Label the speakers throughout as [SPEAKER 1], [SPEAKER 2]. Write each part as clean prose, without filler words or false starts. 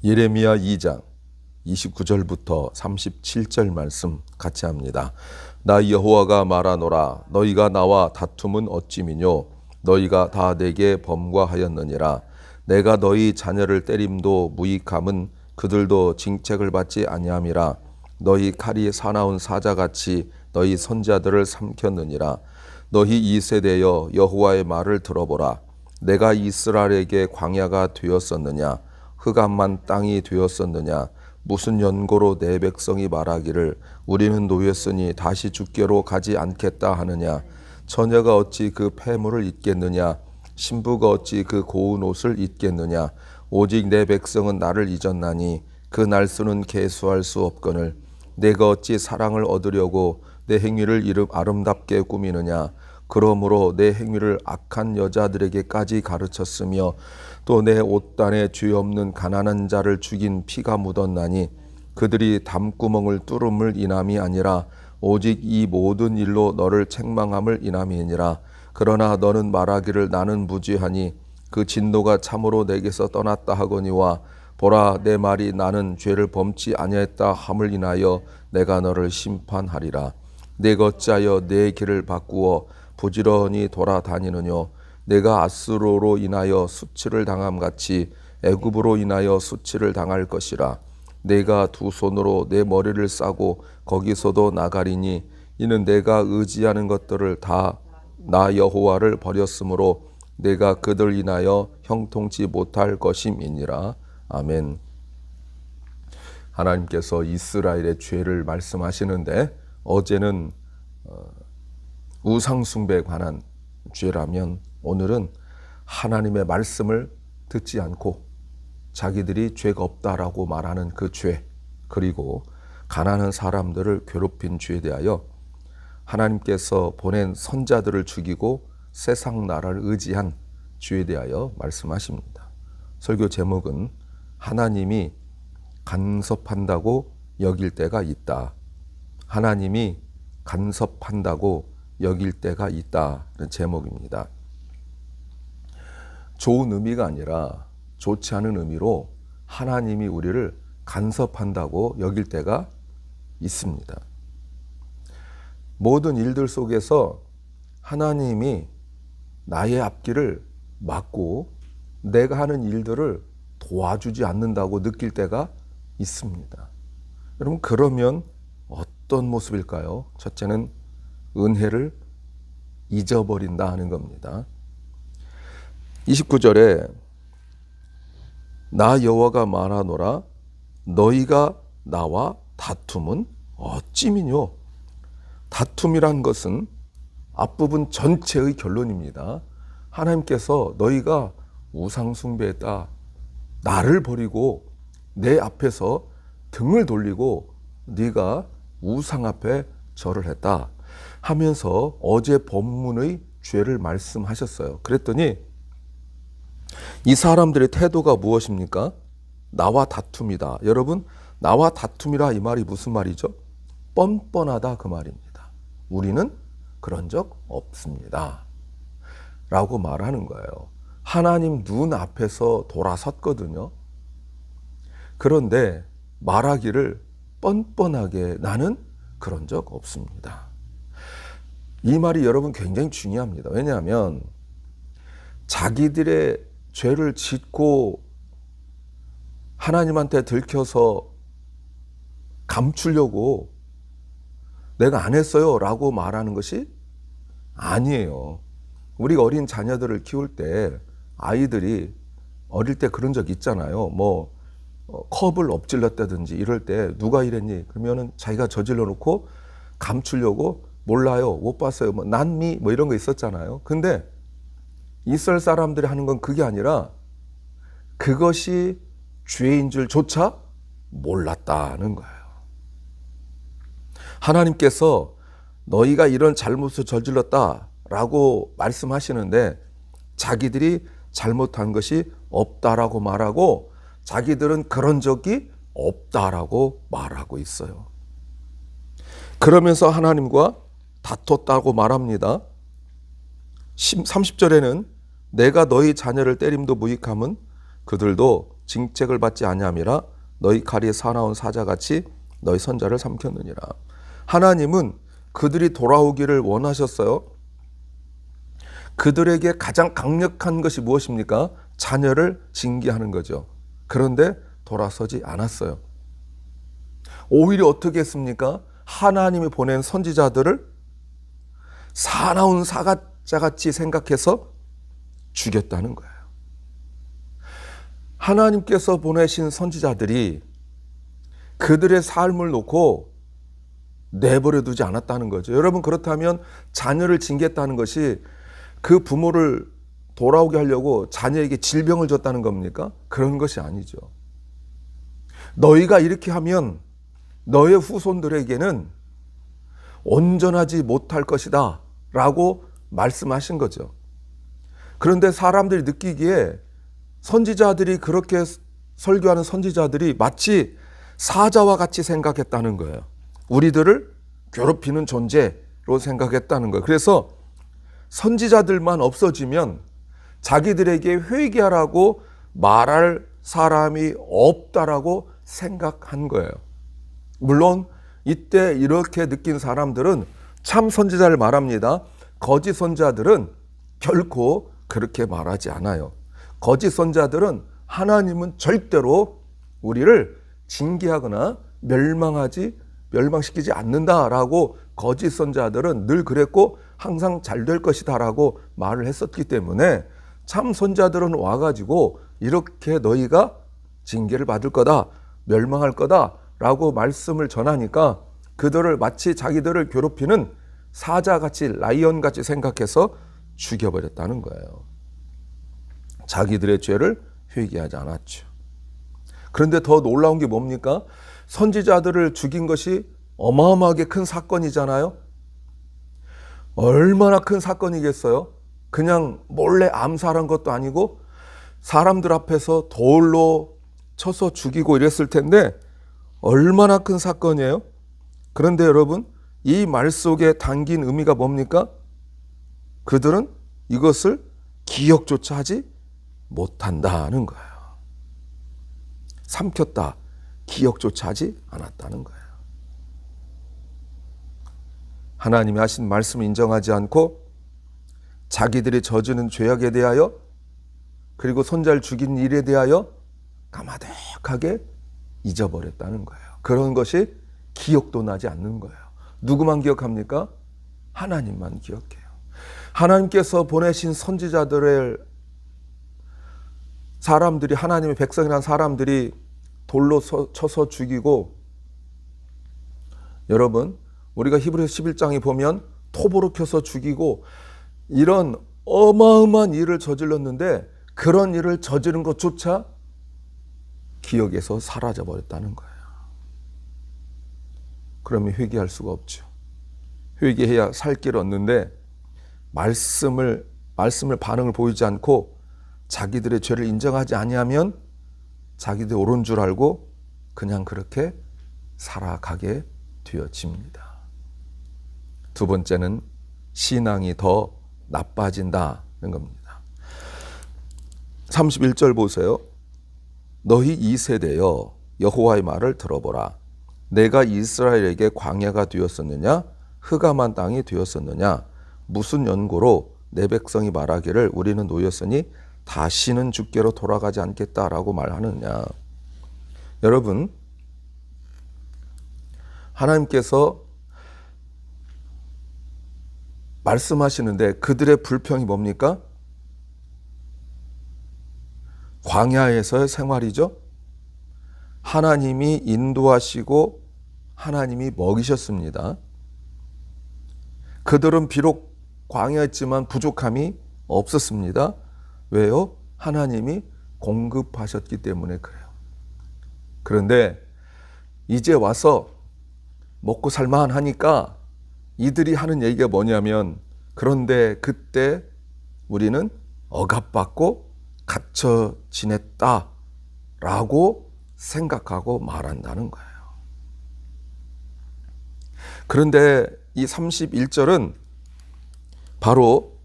[SPEAKER 1] 예레미야 2장 29절부터 37절 말씀 같이 합니다. 나 여호와가 말하노라. 너희가 나와 다툼은 어찌미뇨. 너희가 다 내게 범과하였느니라. 내가 너희 자녀를 때림도 무익함은 그들도 징책을 받지 아니함이라. 너희 칼이 사나운 사자같이 너희 선자들을 삼켰느니라. 너희 이 세대여 여호와의 말을 들어보라. 내가 이스라엘에게 광야가 되었었느냐. 흑암만 땅이 되었었느냐. 무슨 연고로 내 백성이 말하기를 우리는 노였으니 다시 죽게로 가지 않겠다 하느냐. 처녀가 어찌 그 폐물을 입겠느냐. 신부가 어찌 그 고운 옷을 입겠느냐. 오직 내 백성은 나를 잊었나니 그 날수는 계수할 수 없거늘. 내가 어찌 사랑을 얻으려고 내 행위를 아름답게 꾸미느냐. 그러므로 내 행위를 악한 여자들에게까지 가르쳤으며 또 내 옷단에 죄 없는 가난한 자를 죽인 피가 묻었나니 그들이 담구멍을 뚫음을 인함이 아니라 오직 이 모든 일로 너를 책망함을 인함이니라. 그러나 너는 말하기를 나는 무죄하니 그 진노가 참으로 내게서 떠났다 하거니와 보라 내 말이 나는 죄를 범치 아니했다 함을 인하여 내가 너를 심판하리라. 내가 어찌하여 내 길을 바꾸어 부지런히 돌아다니느뇨. 내가 아수르로 인하여 수치를 당함같이 애굽으로 인하여 수치를 당할 것이라. 내가 두 손으로 내 머리를 싸고 거기서도 나가리니 이는 내가 의지하는 것들을 다 나 여호와를 버렸으므로 내가 그들 인하여 형통치 못할 것임이니라. 아멘. 하나님께서 이스라엘의 죄를 말씀하시는데 어제는 우상숭배에 관한 죄라면 오늘은 하나님의 말씀을 듣지 않고 자기들이 죄가 없다라고 말하는 그 죄, 그리고 가난한 사람들을 괴롭힌 죄에 대하여 하나님께서 보낸 선자들을 죽이고 세상 나라를 의지한 죄에 대하여 말씀하십니다. 설교 제목은 하나님이 간섭한다고 여길 때가 있다. 하나님이 간섭한다고 여길 때가 있다는 제목입니다. 좋은 의미가 아니라 좋지 않은 의미로 하나님이 우리를 간섭한다고 여길 때가 있습니다. 모든 일들 속에서 하나님이 나의 앞길을 막고 내가 하는 일들을 도와주지 않는다고 느낄 때가 있습니다. 여러분, 그러면 어떤 모습일까요? 첫째는 은혜를 잊어버린다 하는 겁니다. 29절에 나 여호와가 말하노라. 너희가 나와 다툼은 어찌미뇨. 다툼이란 것은 앞부분 전체의 결론입니다. 하나님께서 너희가 우상숭배했다. 나를 버리고 내 앞에서 등을 돌리고 네가 우상 앞에 절을 했다 하면서 어제 본문의 죄를 말씀하셨어요. 그랬더니 이 사람들의 태도가 무엇입니까? 나와 다툼이다. 여러분, 나와 다툼이라 이 말이 무슨 말이죠? 뻔뻔하다 그 말입니다. 우리는 그런 적 없습니다 라고 말하는 거예요. 하나님 눈 앞에서 돌아섰거든요. 그런데 말하기를 뻔뻔하게 나는 그런 적 없습니다. 이 말이 여러분 굉장히 중요합니다. 왜냐하면 자기들의 죄를 짓고 하나님한테 들켜서 감추려고 내가 안 했어요 라고 말하는 것이 아니에요. 우리가 어린 자녀들을 키울 때 아이들이 어릴 때 그런 적 있잖아요. 컵을 엎질렀다든지 이럴 때 누가 이랬니? 그러면은 자기가 저질러 놓고 감추려고 몰라요, 못 봤어요, 난미 이런 거 있었잖아요. 근데 이스라엘 사람들이 하는 건 그게 아니라 그것이 죄인 줄조차 몰랐다는 거예요. 하나님께서 너희가 이런 잘못을 저질렀다라고 말씀하시는데 자기들이 잘못한 것이 없다라고 말하고 자기들은 그런 적이 없다라고 말하고 있어요. 그러면서 하나님과 다퉜다고 말합니다. 30절에는 내가 너희 자녀를 때림도 무익함은 그들도 징책을 받지 아니함이라 너희 칼이 사나운 사자같이 너희 선자를 삼켰느니라. 하나님은 그들이 돌아오기를 원하셨어요. 그들에게 가장 강력한 것이 무엇입니까? 자녀를 징계하는 거죠. 그런데 돌아서지 않았어요. 오히려 어떻게 했습니까? 하나님이 보낸 선지자들을 사나운 사자같이 생각해서 죽였다는 거예요. 하나님께서 보내신 선지자들이 그들의 삶을 놓고 내버려 두지 않았다는 거죠. 여러분, 그렇다면 자녀를 징계했다는 것이 그 부모를 돌아오게 하려고 자녀에게 질병을 줬다는 겁니까? 그런 것이 아니죠. 너희가 이렇게 하면 너의 후손들에게는 온전하지 못할 것이다 라고 말씀하신 거죠. 그런데 사람들이 느끼기에 선지자들이 그렇게 설교하는 선지자들이 마치 사자와 같이 생각했다는 거예요. 우리들을 괴롭히는 존재로 생각했다는 거예요. 그래서 선지자들만 없어지면 자기들에게 회개하라고 말할 사람이 없다라고 생각한 거예요. 물론 이때 이렇게 느낀 사람들은 참 선지자를 말합니다. 거짓 선지자들은 결코 그렇게 말하지 않아요. 거짓 선지자들은 하나님은 절대로 우리를 징계하거나 멸망시키지 않는다라고 거짓 선지자들은 늘 그랬고 항상 잘 될 것이다라고 말을 했었기 때문에 참 선지자들은 와가지고 이렇게 너희가 징계를 받을 거다, 멸망할 거다라고 말씀을 전하니까 그들을 마치 자기들을 괴롭히는 사자같이 라이언같이 생각해서 죽여버렸다는 거예요. 자기들의 죄를 회개하지 않았죠. 그런데 더 놀라운 게 뭡니까? 선지자들을 죽인 것이 어마어마하게 큰 사건이잖아요. 얼마나 큰 사건이겠어요? 그냥 몰래 암살한 것도 아니고 사람들 앞에서 돌로 쳐서 죽이고 이랬을 텐데 얼마나 큰 사건이에요? 그런데 여러분, 이 말 속에 담긴 의미가 뭡니까? 그들은 이것을 기억조차 하지 못한다는 거예요. 삼켰다, 기억조차 하지 않았다는 거예요. 하나님이 하신 말씀을 인정하지 않고 자기들이 저지른 죄악에 대하여 그리고 손자를 죽인 일에 대하여 까마득하게 잊어버렸다는 거예요. 그런 것이 기억도 나지 않는 거예요. 누구만 기억합니까? 하나님만 기억해요. 하나님께서 보내신 선지자들의 사람들이, 하나님의 백성이라는 사람들이 돌로 쳐서 죽이고, 여러분, 우리가 히브리서 11장에 보면 톱으로 켜서 죽이고 이런 어마어마한 일을 저질렀는데 그런 일을 저지른 것조차 기억에서 사라져버렸다는 거예요. 그러면 회개할 수가 없죠. 회개해야 살 길을 얻는데 말씀을 반응을 보이지 않고 자기들의 죄를 인정하지 아니하면 자기들 옳은 줄 알고 그냥 그렇게 살아가게 되어집니다. 두 번째는 신앙이 더 나빠진다는 겁니다. 31절 보세요. 너희 이 세대여 여호와의 말을 들어보라. 내가 이스라엘에게 광야가 되었었느냐 흑암한 땅이 되었었느냐 무슨 연고로 내 백성이 말하기를 우리는 노였으니 다시는 주께로 돌아가지 않겠다라고 말하느냐. 여러분, 하나님께서 말씀하시는데 그들의 불평이 뭡니까? 광야에서의 생활이죠. 하나님이 인도하시고 하나님이 먹이셨습니다. 그들은 비록 광야였지만 부족함이 없었습니다. 왜요? 하나님이 공급하셨기 때문에 그래요. 그런데 이제 와서 먹고 살만 하니까 이들이 하는 얘기가 뭐냐면, 그런데 그때 우리는 억압받고 갇혀 지냈다라고 생각하고 말한다는 거예요. 그런데 이 31절은 바로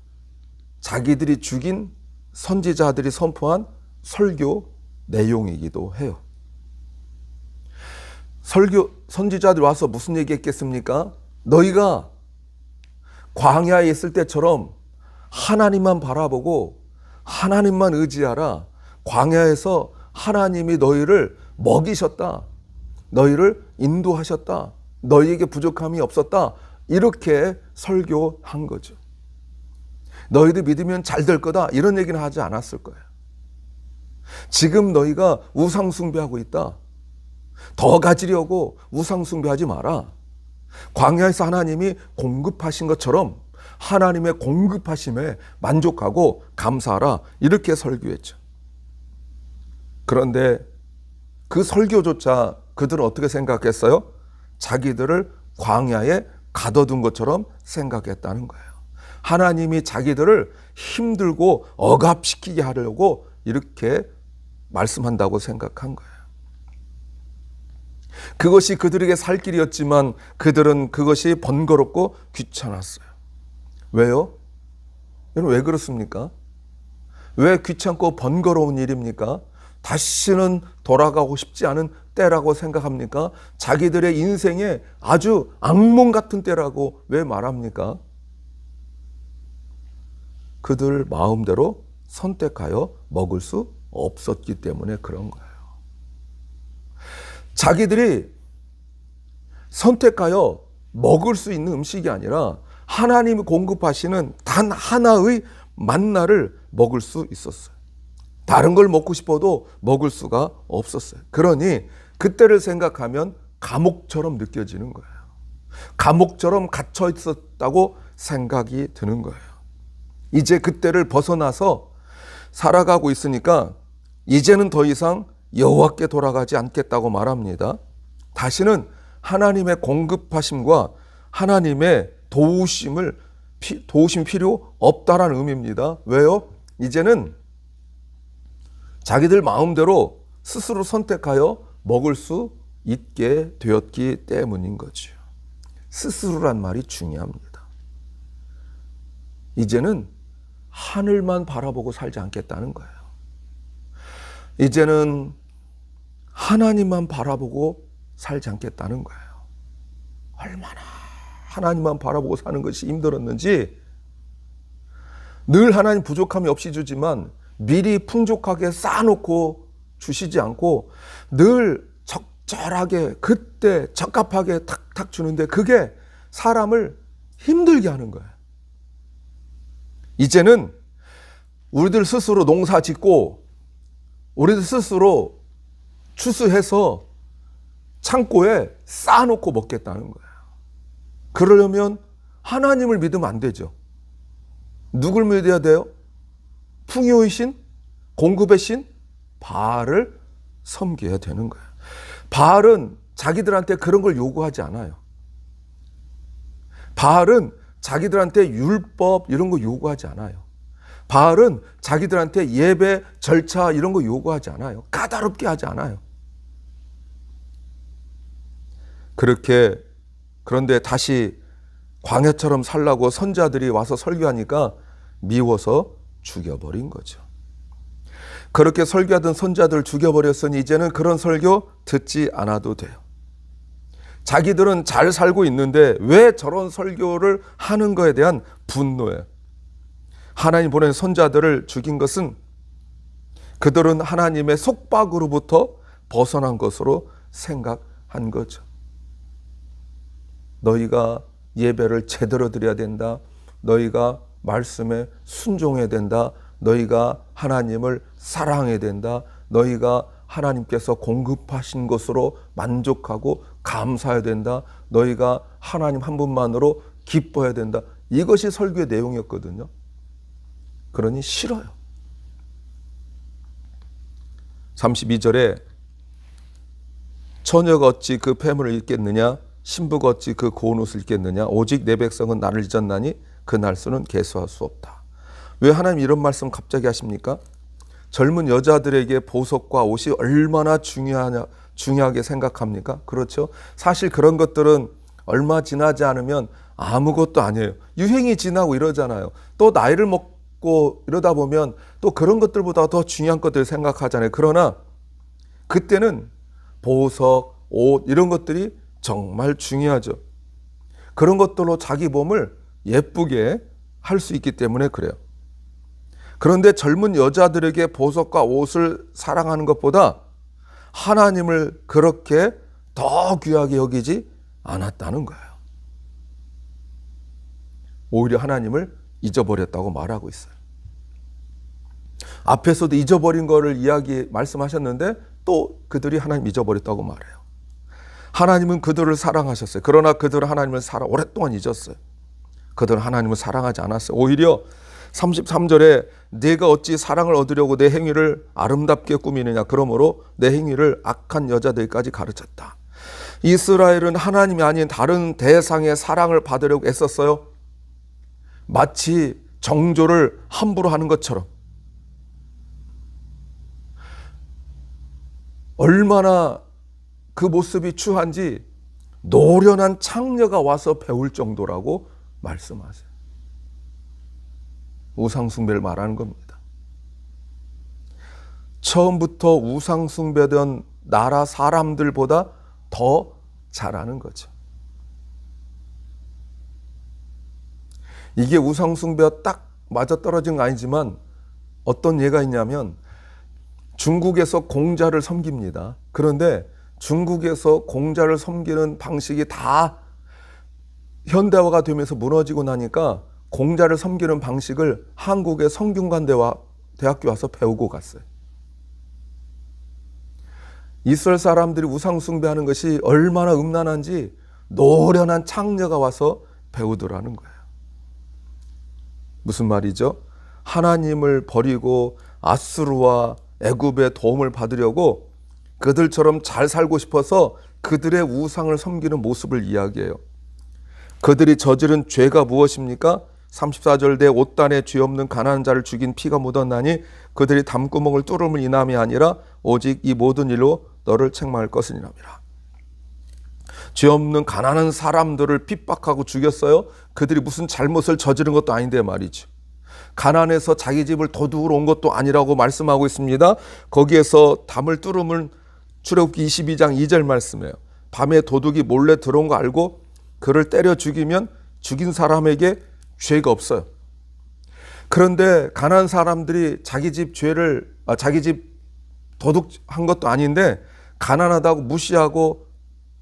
[SPEAKER 1] 자기들이 죽인 선지자들이 선포한 설교 내용이기도 해요. 선지자들이 와서 무슨 얘기했겠습니까? 너희가 광야에 있을 때처럼 하나님만 바라보고 하나님만 의지하라. 광야에서 하나님이 너희를 먹이셨다. 너희를 인도하셨다. 너희에게 부족함이 없었다. 이렇게 설교한 거죠. 너희들 믿으면 잘 될 거다. 이런 얘기는 하지 않았을 거예요. 지금 너희가 우상 숭배하고 있다. 더 가지려고 우상 숭배하지 마라. 광야에서 하나님이 공급하신 것처럼 하나님의 공급하심에 만족하고 감사하라. 이렇게 설교했죠. 그런데 그 설교조차 그들은 어떻게 생각했어요? 자기들을 광야에 가둬둔 것처럼 생각했다는 거예요. 하나님이 자기들을 힘들고 억압시키게 하려고 이렇게 말씀한다고 생각한 거예요. 그것이 그들에게 살 길이었지만 그들은 그것이 번거롭고 귀찮았어요. 왜요? 여러분 왜 그렇습니까? 왜 귀찮고 번거로운 일입니까? 다시는 돌아가고 싶지 않은 때라고 생각합니까? 자기들의 인생에 아주 악몽 같은 때라고 왜 말합니까? 그들 마음대로 선택하여 먹을 수 없었기 때문에 그런 거예요. 자기들이 선택하여 먹을 수 있는 음식이 아니라 하나님이 공급하시는 단 하나의 만나를 먹을 수 있었어요. 다른 걸 먹고 싶어도 먹을 수가 없었어요. 그러니 그때를 생각하면 감옥처럼 느껴지는 거예요. 감옥처럼 갇혀 있었다고 생각이 드는 거예요. 이제 그때를 벗어나서 살아가고 있으니까 이제는 더 이상 여호와께 돌아가지 않겠다고 말합니다. 다시는 하나님의 공급하심과 하나님의 도우심 필요 없다라는 의미입니다. 왜요? 이제는 자기들 마음대로 스스로 선택하여 먹을 수 있게 되었기 때문인 거죠. 스스로란 말이 중요합니다. 이제는 하늘만 바라보고 살지 않겠다는 거예요. 이제는 하나님만 바라보고 살지 않겠다는 거예요. 얼마나 하나님만 바라보고 사는 것이 힘들었는지 늘 하나님 부족함이 없이 주지만 미리 풍족하게 쌓아놓고 주시지 않고 늘 적절하게 그때 적합하게 탁탁 주는데 그게 사람을 힘들게 하는 거예요. 이제는 우리들 스스로 농사 짓고 우리들 스스로 추수해서 창고에 쌓아놓고 먹겠다는 거예요. 그러려면 하나님을 믿으면 안 되죠. 누굴 믿어야 돼요? 풍요의 신, 공급의 신, 바알을 섬겨야 되는 거예요. 바알은 자기들한테 그런 걸 요구하지 않아요. 바알은 자기들한테 율법 이런 거 요구하지 않아요. 바알은 자기들한테 예배, 절차 이런 거 요구하지 않아요. 까다롭게 하지 않아요. 그런데 다시 광야처럼 살라고 선자들이 와서 설교하니까 미워서 죽여버린 거죠. 그렇게 설교하던 선자들 죽여버렸으니 이제는 그런 설교 듣지 않아도 돼요. 자기들은 잘 살고 있는데 왜 저런 설교를 하는 거에 대한 분노예요. 하나님 보낸 선자들을 죽인 것은 그들은 하나님의 속박으로부터 벗어난 것으로 생각한 거죠. 너희가 예배를 제대로 드려야 된다. 너희가 말씀에 순종해야 된다. 너희가 하나님을 사랑해야 된다. 너희가 하나님께서 공급하신 것으로 만족하고 감사해야 된다. 너희가 하나님 한 분만으로 기뻐해야 된다. 이것이 설교의 내용이었거든요. 그러니 싫어요. 32절에 처녀가 어찌 그 폐물을 읽겠느냐 신부가 어찌 그 고운 옷을 입겠느냐 오직 내 백성은 나를 잊었나니 그 날수는 계수할 수 없다. 왜 하나님 이런 말씀 갑자기 하십니까? 젊은 여자들에게 보석과 옷이 얼마나 중요하게 생각합니까? 그렇죠. 사실 그런 것들은 얼마 지나지 않으면 아무것도 아니에요. 유행이 지나고 이러잖아요. 또 나이를 먹고 이러다 보면 또 그런 것들보다 더 중요한 것들 생각하잖아요. 그러나 그때는 보석, 옷 이런 것들이 정말 중요하죠. 그런 것들로 자기 몸을 예쁘게 할 수 있기 때문에 그래요. 그런데 젊은 여자들에게 보석과 옷을 사랑하는 것보다 하나님을 그렇게 더 귀하게 여기지 않았다는 거예요. 오히려 하나님을 잊어버렸다고 말하고 있어요. 앞에서도 잊어버린 거를 말씀하셨는데 또 그들이 하나님 잊어버렸다고 말해요. 하나님은 그들을 사랑하셨어요. 그러나 그들은 하나님을 오랫동안 잊었어요. 그들은 하나님을 사랑하지 않았어요. 오히려 33절에 내가 어찌 사랑을 얻으려고 내 행위를 아름답게 꾸미느냐. 그러므로 내 행위를 악한 여자들까지 가르쳤다. 이스라엘은 하나님이 아닌 다른 대상의 사랑을 받으려고 애썼어요. 마치 정조를 함부로 하는 것처럼. 얼마나 그 모습이 추한지 노련한 창녀가 와서 배울 정도라고 말씀하세요. 우상숭배를 말하는 겁니다. 처음부터 우상숭배던 나라 사람들보다 더 잘하는 거죠. 이게 우상숭배와 딱 맞아떨어진 건 아니지만 어떤 예가 있냐면 중국에서 공자를 섬깁니다. 그런데 중국에서 공자를 섬기는 방식이 다 현대화가 되면서 무너지고 나니까 공자를 섬기는 방식을 한국의 성균관대학교 와서 배우고 갔어요. 이스라엘 사람들이 우상숭배하는 것이 얼마나 음란한지 노련한 창녀가 와서 배우더라는 거예요. 무슨 말이죠? 하나님을 버리고 아수르와 애굽의 도움을 받으려고 그들처럼 잘 살고 싶어서 그들의 우상을 섬기는 모습을 이야기해요. 그들이 저지른 죄가 무엇입니까? 34절 내 옷단에 죄 없는 가난한 자를 죽인 피가 묻었나니 그들이 담구멍을 뚫음을 인함이 아니라 오직 이 모든 일로 너를 책망할 것이니라. 죄 없는 가난한 사람들을 핍박하고 죽였어요. 그들이 무슨 잘못을 저지른 것도 아닌데 말이죠. 가난해서 자기 집을 도둑으로 온 것도 아니라고 말씀하고 있습니다. 거기에서 담을 뚫음은 출애굽기 22장 2절 말씀이에요. 밤에 도둑이 몰래 들어온 거 알고 그를 때려 죽이면 죽인 사람에게 죄가 없어요. 그런데 가난한 사람들이 자기 집 도둑한 것도 아닌데 가난하다고 무시하고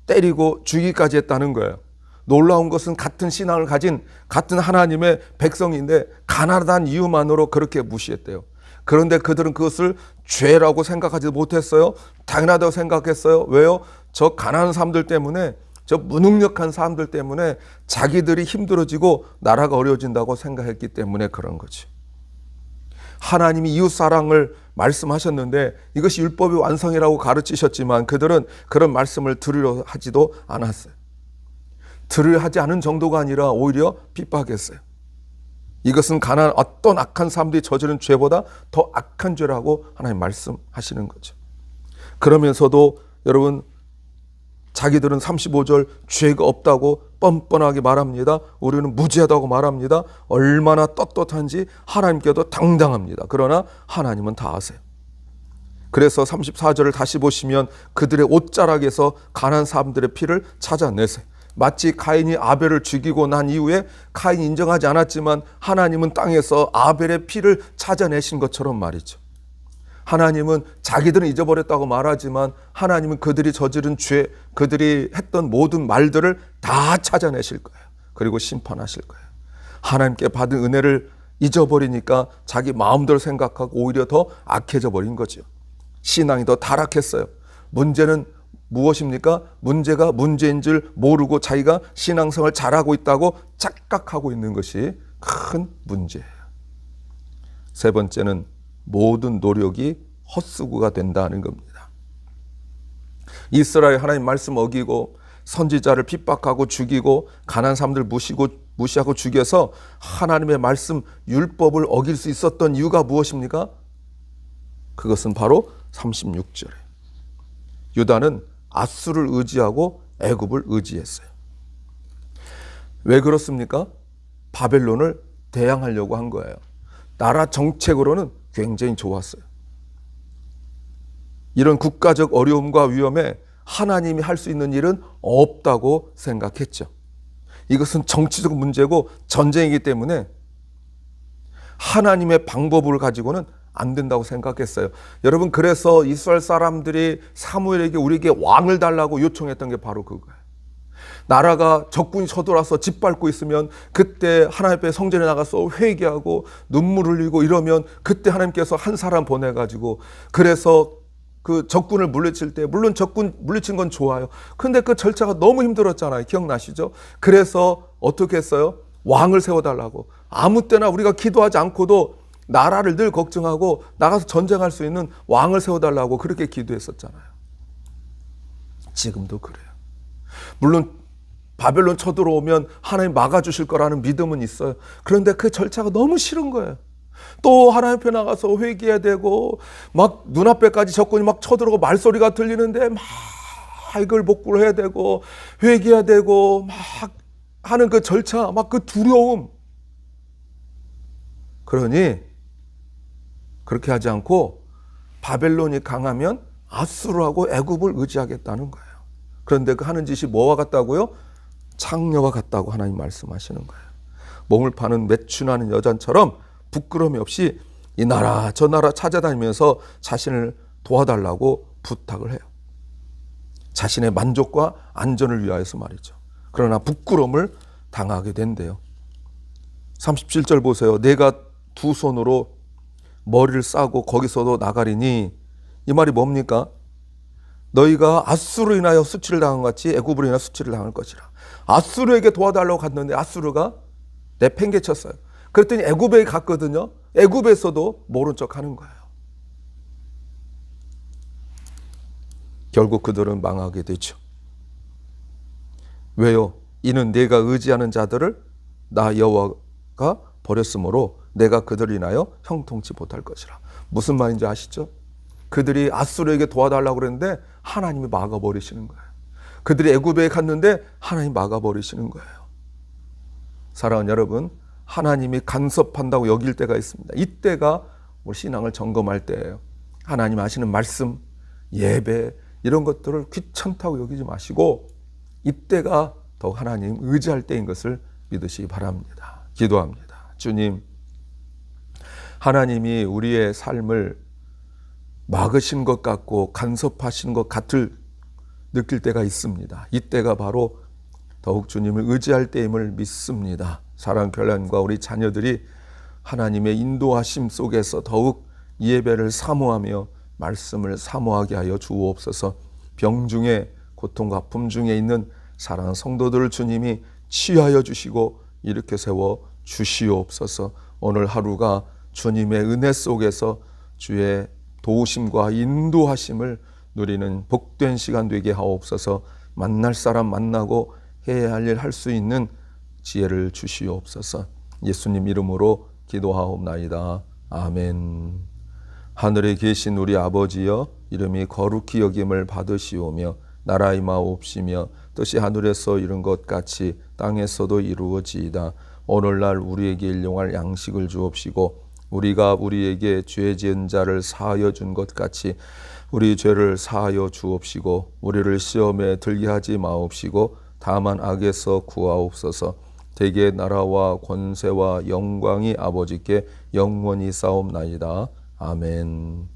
[SPEAKER 1] 때리고 죽이기까지 했다는 거예요. 놀라운 것은 같은 신앙을 가진 같은 하나님의 백성인데 가난하다는 이유만으로 그렇게 무시했대요. 그런데 그들은 그것을 죄라고 생각하지 못했어요. 당연하다고 생각했어요. 왜요? 저 가난한 사람들 때문에, 저 무능력한 사람들 때문에 자기들이 힘들어지고 나라가 어려워진다고 생각했기 때문에 그런 거지. 하나님이 이웃사랑을 말씀하셨는데 이것이 율법의 완성이라고 가르치셨지만 그들은 그런 말씀을 들으려 하지도 않았어요. 들으려 하지 않은 정도가 아니라 오히려 핍박했어요. 이것은 어떤 악한 사람들이 저지른 죄보다 더 악한 죄라고 하나님 말씀하시는 거죠. 그러면서도 여러분 자기들은 35절 죄가 없다고 뻔뻔하게 말합니다. 우리는 무죄하다고 말합니다. 얼마나 떳떳한지 하나님께도 당당합니다. 그러나 하나님은 다 아세요. 그래서 34절을 다시 보시면 그들의 옷자락에서 가난한 사람들의 피를 찾아내세요. 마치 카인이 아벨을 죽이고 난 이후에 카인이 인정하지 않았지만 하나님은 땅에서 아벨의 피를 찾아내신 것처럼 말이죠. 하나님은 자기들은 잊어버렸다고 말하지만 하나님은 그들이 저지른 죄, 그들이 했던 모든 말들을 다 찾아내실 거예요. 그리고 심판하실 거예요. 하나님께 받은 은혜를 잊어버리니까 자기 마음대로 생각하고 오히려 더 악해져 버린 거죠. 신앙이 더 타락했어요. 문제는 무엇입니까? 문제가 문제인 줄 모르고 자기가 신앙생활을 잘하고 있다고 착각하고 있는 것이 큰 문제예요. 세 번째는 모든 노력이 헛수고가 된다는 겁니다. 이스라엘 하나님 말씀 어기고 선지자를 핍박하고 죽이고 가난한 사람들 무시하고 죽여서 하나님의 말씀 율법을 어길 수 있었던 이유가 무엇입니까? 그것은 바로 36절에 유다는 아수를 의지하고 애굽을 의지했어요. 왜 그렇습니까? 바벨론을 대항하려고 한 거예요. 나라 정책으로는 굉장히 좋았어요. 이런 국가적 어려움과 위험에 하나님이 할 수 있는 일은 없다고 생각했죠. 이것은 정치적 문제고 전쟁이기 때문에 하나님의 방법을 가지고는 안 된다고 생각했어요. 여러분, 그래서 이스라엘 사람들이 사무엘에게 우리에게 왕을 달라고 요청했던 게 바로 그거예요. 나라가 적군이 쳐들어와서 짓밟고 있으면 그때 하나님 앞에 성전에 나가서 회개하고 눈물 흘리고 이러면 그때 하나님께서 한 사람 보내가지고, 그래서 그 적군을 물리칠 때, 물론 적군 물리친 건 좋아요. 근데 그 절차가 너무 힘들었잖아요. 기억나시죠? 그래서 어떻게 했어요? 왕을 세워달라고. 아무 때나 우리가 기도하지 않고도 나라를 늘 걱정하고 나가서 전쟁할 수 있는 왕을 세워달라고 그렇게 기도했었잖아요. 지금도 그래요. 물론 바벨론 쳐들어오면 하나님 막아주실 거라는 믿음은 있어요. 그런데 그 절차가 너무 싫은 거예요. 또 하나님 앞에 나가서 회개해야 되고, 막 눈앞에까지 적군이 막 쳐들어오고 말소리가 들리는데 막 이걸 복구를 해야 되고 회개해야 되고 막 하는 그 절차, 막 그 두려움. 그러니 그렇게 하지 않고 바벨론이 강하면 아수르하고 애굽을 의지하겠다는 거예요. 그런데 그 하는 짓이 뭐와 같다고요? 창녀와 같다고 하나님 말씀하시는 거예요. 몸을 파는 매춘하는 여잔처럼 부끄러움이 없이 이 나라 저 나라 찾아다니면서 자신을 도와달라고 부탁을 해요. 자신의 만족과 안전을 위하여서 말이죠. 그러나 부끄러움을 당하게 된대요. 37절 보세요. 내가 두 손으로 머리를 싸고 거기서도 나가리니, 이 말이 뭡니까? 너희가 아수르로 인하여 수치를 당한 것 같이 애굽으로 인하여 수치를 당할 것이라. 아수르에게 도와달라고 갔는데 아수르가 내팽개쳤어요. 그랬더니 애굽에 갔거든요. 애굽에서도 모른 척 하는 거예요. 결국 그들은 망하게 되죠. 왜요? 이는 내가 의지하는 자들을 나 여호와가 버렸으므로 내가 그들을 인하여 형통치 못할 것이라. 무슨 말인지 아시죠? 그들이 아수르에게 도와달라고 그랬는데 하나님이 막아버리시는 거예요. 그들이 애굽에 갔는데 하나님이 막아버리시는 거예요. 사랑하는 여러분, 하나님이 간섭한다고 여길 때가 있습니다. 이때가 우리 신앙을 점검할 때예요. 하나님 하시는 말씀, 예배 이런 것들을 귀찮다고 여기지 마시고 이때가 더욱 하나님 의지할 때인 것을 믿으시기 바랍니다. 기도합니다. 주님, 하나님이 우리의 삶을 막으신 것 같고 간섭하신 것 같을 느낄 때가 있습니다. 이때가 바로 더욱 주님을 의지할 때임을 믿습니다. 사랑 교회과 우리 자녀들이 하나님의 인도하심 속에서 더욱 예배를 사모하며 말씀을 사모하게 하여 주옵소서. 병 중에, 고통과 아픔 중에 있는 사랑하는 성도들을 주님이 치유하여 주시고 일으켜 세워 주시옵소서. 오늘 하루가 주님의 은혜 속에서 주의 도우심과 인도하심을 누리는 복된 시간 되게 하옵소서. 만날 사람 만나고 해야 할 일 할 수 있는 지혜를 주시옵소서. 예수님 이름으로 기도하옵나이다. 아멘. 하늘에 계신 우리 아버지여, 이름이 거룩히 여김을 받으시오며 나라 임하옵시며 뜻이 하늘에서 이룬 것 같이 땅에서도 이루어지이다. 오늘날 우리에게 일용할 양식을 주옵시고 우리가 우리에게 죄 지은 자를 사하여 준 것 같이 우리 죄를 사하여 주옵시고 우리를 시험에 들게 하지 마옵시고 다만 악에서 구하옵소서. 대개 나라와 권세와 영광이 아버지께 영원히 싸움나이다. 아멘.